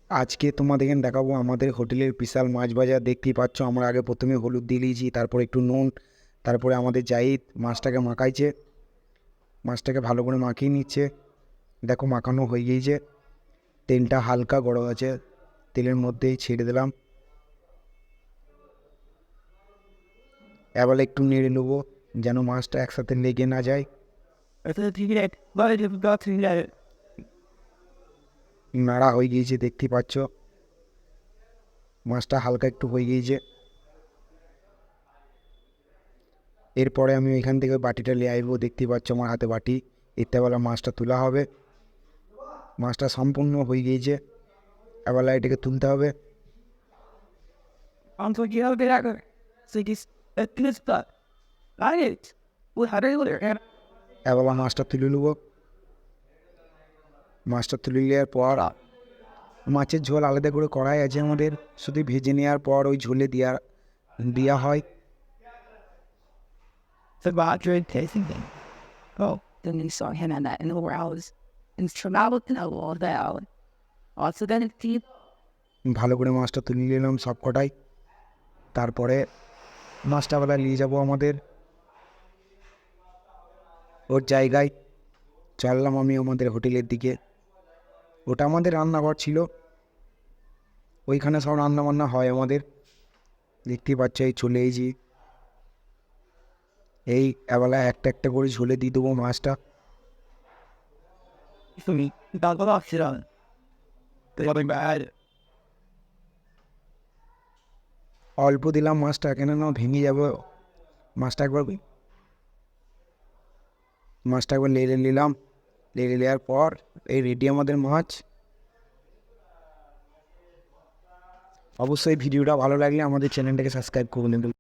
আজকে তোমাদেরকে দেখাবো আমাদের হোটেলের বিশাল মাছ বাজার। দেখতেই পাচ্ছ, আমরা আগে প্রথমে হলুদ দিয়ে দিয়েছি, তারপর একটু নুন, তারপরে আমাদের জাহিদ মাছটাকে মাখাইছে, মাছটাকে ভালো করে মাখিয়ে নিচ্ছে। দেখো মাখানো হয়ে গিয়েছে, তেলটা হালকা গরম আছে, তেলের মধ্যেই ছেড়ে দিলাম। এবার একটু নেড়ে নেবো যেন মাছটা একসাথে লেগে না যায়। নাড়া হয়ে গিয়েছে, দেখতেই পাচ্ছ মাছটা হালকা একটু হয়ে গিয়েছে। এরপরে আমি এখান থেকে বাটিটা নিয়ে আসবো। দেখতেই পাচ্ছ আমার হাতে বাটি, এতেবেলা মাছটা তোলা হবে। মাছটা সম্পূর্ণ হয়ে গিয়েছে, এবার এটাকে তুলতে হবে। এবার মাছটা তুলে নেবো। মাছটা তুলে নেওয়ার পর মাছের ঝোল আলাদা করে কড়াই আছে আমাদের, শুধু ভেজে নেওয়ার পর ওই ঝোলে দেওয়া হয়। The Roger tasting thing. Oh, then you saw him and that in the hours. And travel in a wall down. Also, then it's deep. ভালো করে মাছটা তুলে নিলাম সব কটাই। তারপরে মাছটা বেলা নিয়ে যাব আমাদের ওর জায়গায়। চললাম আমি আমাদের হোটেলের দিকে। ওটা আমাদের রান্নাঘর ছিল, ওইখানে সব রান্না বান্না হয় আমাদের। দেখতেই পাচ্ছ এই চলে এসেছি। এই এবেলা একটা একটা করে ঝোলে দিয়ে দেবো মাছটা। অল্প দিলাম মাছটা, কেন না ভেঙে যাবে। মাছটা একবার লেড়ে নিলাম। লেড়ে নেওয়ার পর এই রেডি আমাদের মাছ। অবশ্যই ভিডিওটা ভালো লাগলে আমাদের চ্যানেলটাকে সাবস্ক্রাইব করে নেবেন।